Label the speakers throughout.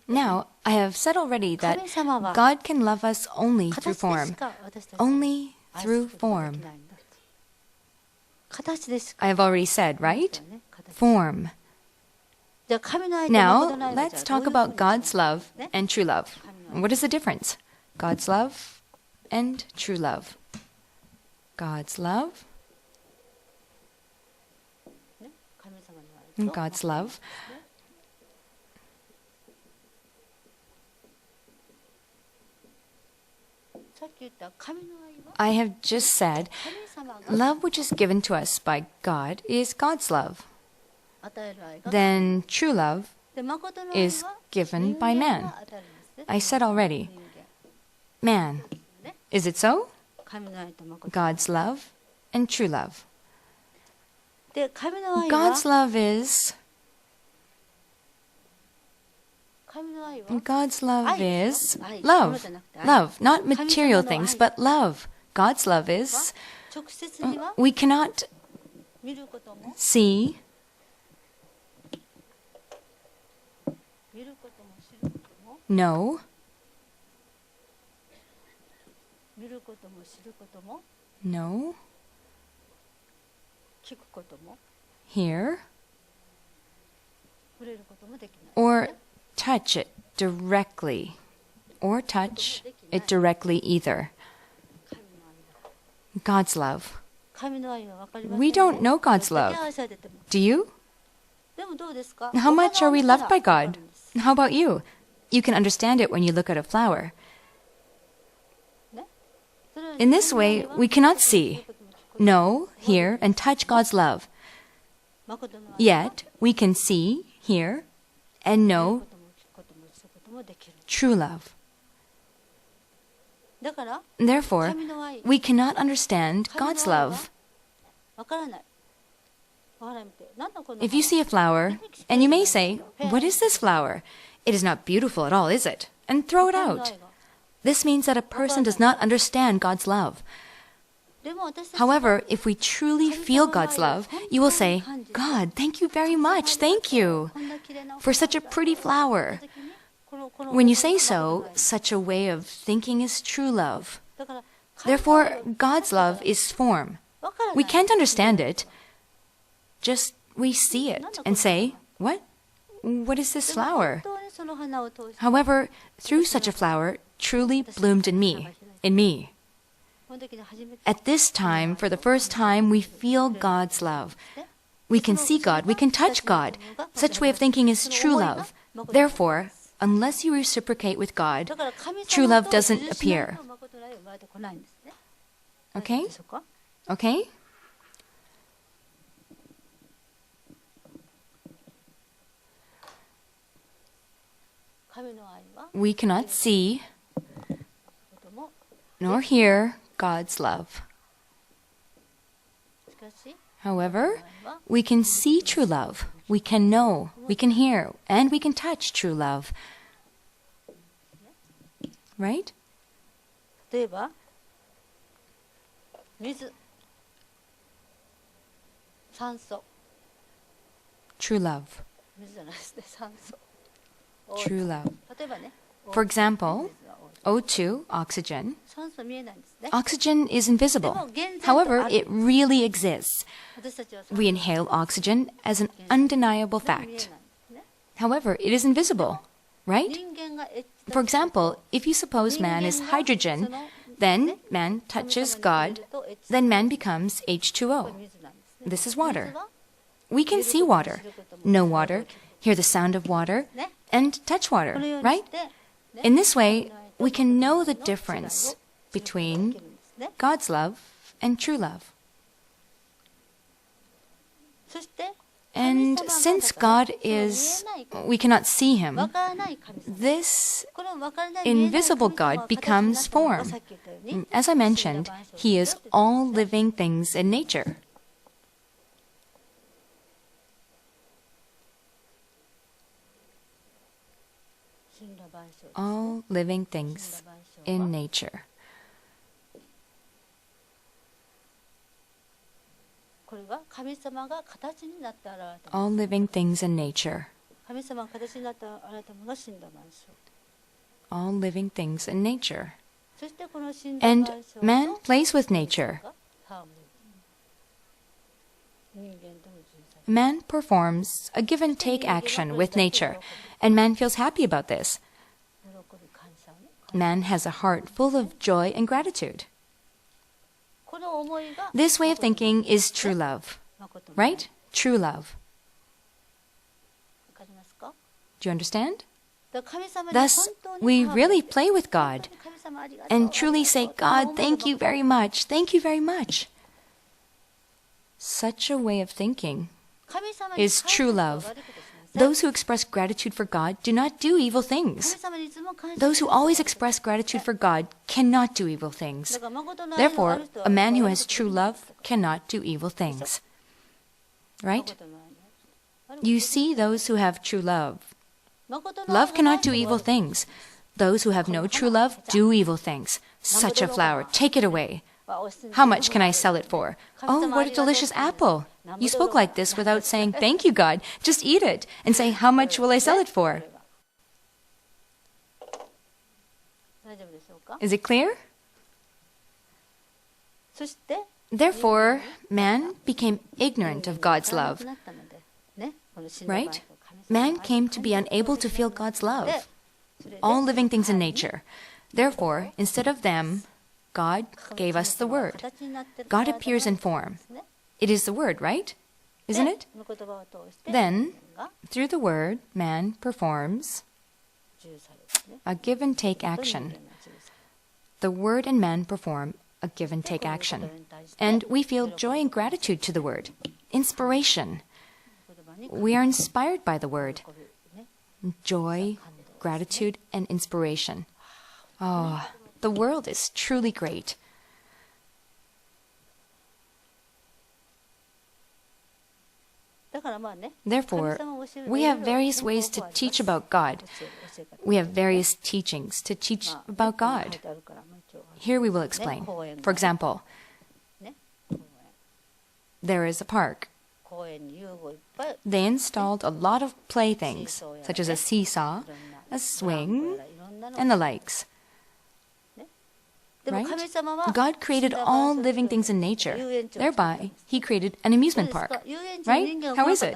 Speaker 1: Now, I have said already that God can love us only through form. Only through form. I have already said, right? Form. Now, let's talk about God's love and true love. What is the difference? God's love and true love. God's love and God's love. I have just said, love which is given to us by God is God's love. Then true love is given by man. I said already, man. Is it so? God's love and true love. God's love is love. Love, not material things, but love. God's love is we cannot see, know, know, hear, or touch it directly, or touch it directly either. God's love. We don't know God's love. Do you? How much are we loved by God? How about you? You can understand it when you look at a flower. In this way, we cannot see, know, hear, and touch God's love. Yet, we can see, hear, and know true love. Therefore, we cannot understand God's love. If you see a flower, and you may say, "What is this flower? It is not beautiful at all, is it?" and throw it out. This means that a person does not understand God's love. However, if we truly feel God's love, you will say, "God, thank you very much, thank you, for such a pretty flower." When you say so, such a way of thinking is true love. Therefore, God's love is form. We can't understand it. Just we see it and say, "What? What is this flower?" However, through such a flower truly bloomed in me. At this time, for the first time, we feel God's love. We can see God, we can touch God. Such way of thinking is true love. Therefore, unless you reciprocate with God, true love doesn't appear. Okay? Okay? We cannot see nor hear God's love. However, we can see true love. We can know, we can hear, and we can touch true love. Right? True love. True love. For example, O2, oxygen. Oxygen is invisible. However, it really exists. We inhale oxygen as an undeniable fact. However, it is invisible, right? For example, if you suppose man is hydrogen, then man touches God, then man becomes H2O. This is water. We can see water, know water, hear the sound of water, and touch water, right? In this way, we can know the difference between God's love and true love. And since God is, we cannot see Him, this invisible God becomes form. As I mentioned, He is all living things in nature. All living things in nature. All living things in nature. all living things in nature. And man plays with nature. Man performs a give-and-take action with nature, and man feels happy about this. Man has a heart full of joy and gratitude. This way of thinking is true love, right? True love. Do you understand? Thus, we really play with God and truly say, God, thank you very much. Thank you very much. Such a way of thinking is true love. Those who express gratitude for God do not do evil things. Those who always express gratitude for God cannot do evil things. Therefore, a man who has true love cannot do evil things. Right? You see those who have true love. Love cannot do evil things. Those who have no true love do evil things. Such a flower, take it away. How much can I sell it for? Oh, what a delicious apple. You spoke like this without saying, thank you, God. Just eat it and say, how much will I sell it for? Is it clear? Therefore, man became ignorant of God's love. Right? Man came to be unable to feel God's love. All living things in nature. Therefore, instead of them, God gave us the Word. God appears in form. It is the Word, right? Isn't it? Then, through the Word, man performs a give-and-take action. The Word and man perform a give-and-take action. And we feel joy and gratitude to the Word. Inspiration. We are inspired by the Word. Joy, gratitude, and inspiration. Oh, the world is truly great. Therefore, we have various ways to teach about God. We have various teachings to teach about God. Here we will explain. For example, there is a park. They installed a lot of playthings, such as a seesaw, a swing, and the likes. Right? God created all living things in nature. Thereby, He created an amusement park. Right? How is it?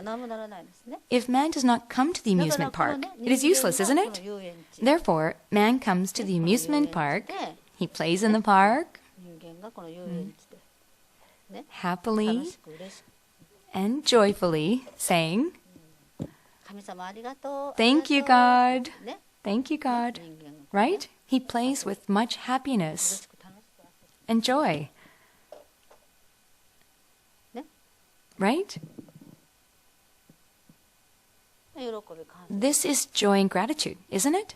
Speaker 1: If man does not come to the amusement park, it is useless, isn't it? Therefore, man comes to the amusement park. He plays in the park, happily and joyfully, saying, thank you, God. Thank you, God. Right? He plays with much happiness and joy. Right? This is joy and gratitude, isn't it?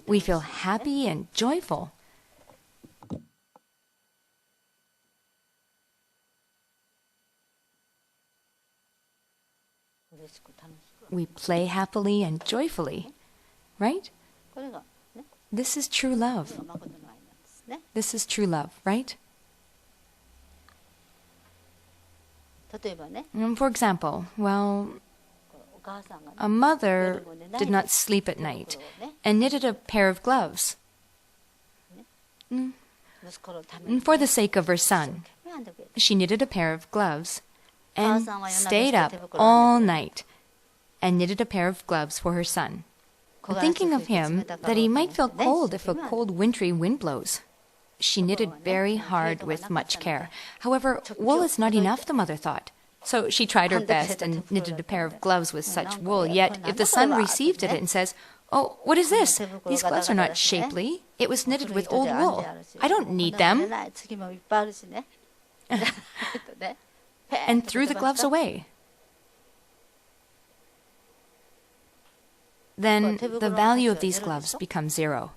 Speaker 1: We feel happy and joyful. We play happily and joyfully. Right? This is true love. This is true love, right? For example, a mother did not sleep at night and knitted a pair of gloves for the sake of her son. She knitted a pair of gloves and stayed up all night and knitted a pair of gloves for her son, thinking of him that he might feel cold if a cold wintry wind blows. She knitted very hard with much care. However, wool is not enough, the mother thought. So she tried her best and knitted a pair of gloves with such wool. Yet, if the son received it and says, "Oh, what is this? These gloves are not shapely. It was knitted with old wool. I don't need them," and threw the gloves away, then the value of these gloves becomes zero.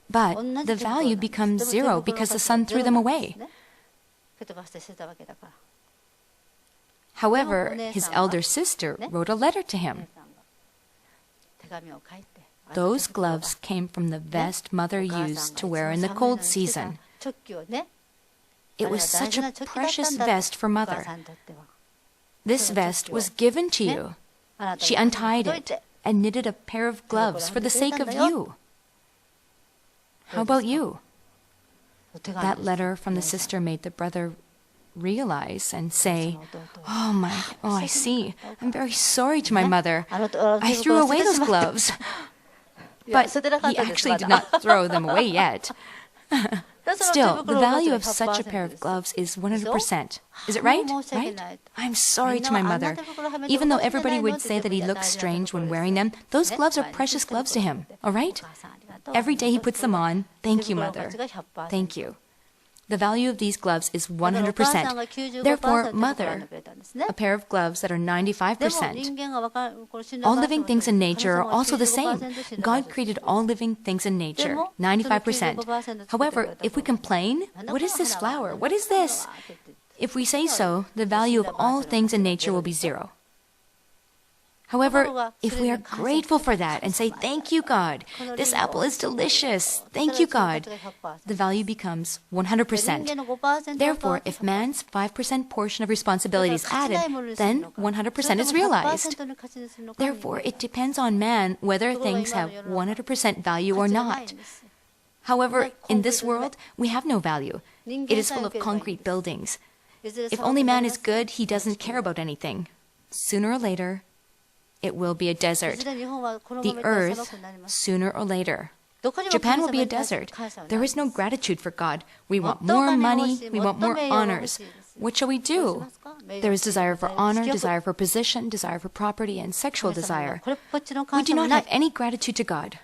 Speaker 1: But the value becomes zero because the son threw them away. However, his elder sister wrote a letter to him. Those gloves came from the vest mother used to wear in the cold season. It was such a precious vest for mother. This vest was given to you. She untied it and knitted a pair of gloves for the sake of you. How about you? That letter from the sister made the brother realize and say, oh, I see. I'm very sorry to my mother. I threw away those gloves. But he actually did not throw them away yet. Still, the value of such a pair of gloves is 100%. Is it right? Right? I'm sorry to my mother. Even though everybody would say that he looks strange when wearing them, those gloves are precious gloves to him. All right? Every day he puts them on. Thank you, mother. Thank you. The value of these gloves is 100%. Therefore, mother, a pair of gloves that are 95%. All living things in nature are also the same. God created all living things in nature, 95%. However, if we complain, what is this flower? What is this? If we say so, the value of all things in nature will be 0. However, if we are grateful for that and say, thank you, God, this apple is delicious, thank you, God, the value becomes 100%. Therefore, if man's 5% portion of responsibility is added, then 100% is realized. Therefore, it depends on man whether things have 100% value or not. However, in this world, we have no value. It is full of concrete buildings. If only man is good, he doesn't care about anything. Sooner or later, it will be a desert. The earth, sooner or later. Japan will be a desert. There is no gratitude for God. We want more money. We want more honors. What shall we do? There is desire for honor, desire for position, desire for property, and sexual desire. We do not have any gratitude to God.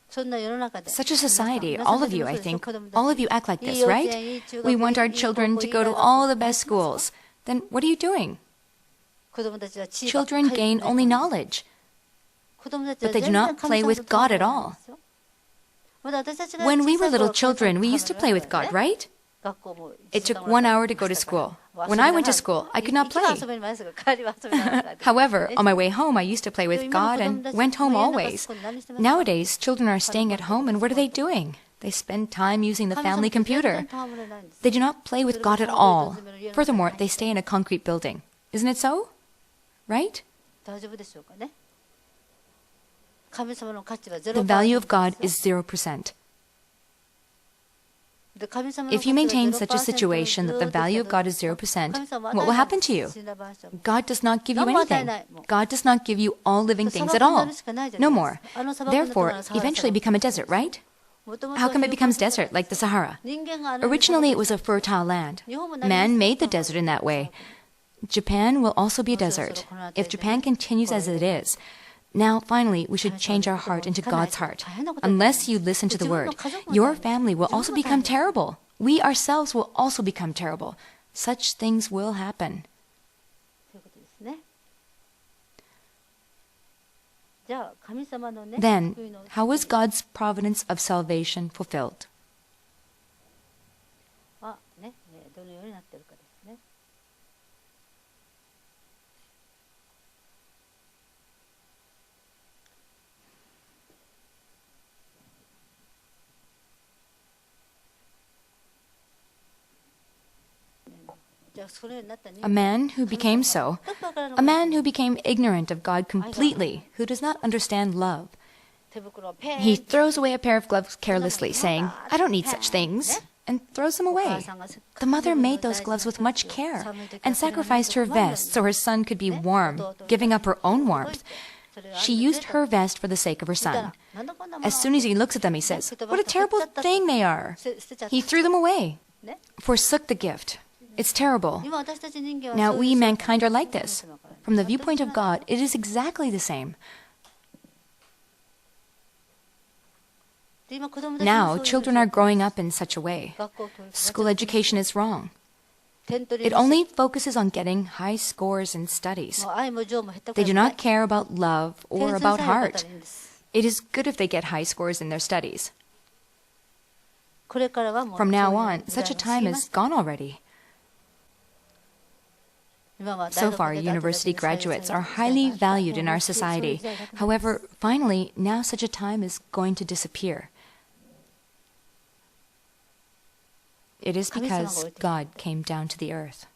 Speaker 1: Such a society, all of you, I think, all of you act like this, right? We want our children to go to all the best schools. Then what are you doing? Children gain only knowledge, but they do not play with God at all. When we were little children, we used to play with God, right? It took 1 hour to go to school. When I went to school, I could not play. However, on my way home, I used to play with God and went home always. Nowadays, children are staying at home, and what are they doing? They spend time using the family computer. They do not play with God at all. Furthermore, they stay in a concrete building. Isn't it so? Right? The value of God is 0%. If you maintain such a situation that the value of God is 0%, what will happen to you? God does not give you anything. God does not give you all living things at all. No more. Therefore, eventually become a desert, right? How come it becomes desert, like the Sahara? Originally, it was a fertile land. Man made the desert in that way. Japan will also be a desert, if Japan continues as it is. Now, finally, we should change our heart into God's heart. Unless you listen to the word, your family will also become terrible. We ourselves will also become terrible. Such things will happen. Then, how was God's providence of salvation fulfilled? A man who became so, a man who became ignorant of God completely, who does not understand love. He throws away a pair of gloves carelessly, saying, I don't need such things, and throws them away. The mother made those gloves with much care and sacrificed her vest so her son could be warm, giving up her own warmth. She used her vest for the sake of her son. As soon as he looks at them, he says, what a terrible thing they are. He threw them away, forsook the gift. It's terrible. Now, we mankind are like this. From the viewpoint of God, it is exactly the same. Now, children are growing up in such a way. School education is wrong. It only focuses on getting high scores in studies. They do not care about love or about heart. It is good if they get high scores in their studies. From now on, such a time is gone already. So far, university graduates are highly valued in our society. However, finally, now such a time is going to disappear. It is because God came down to the earth.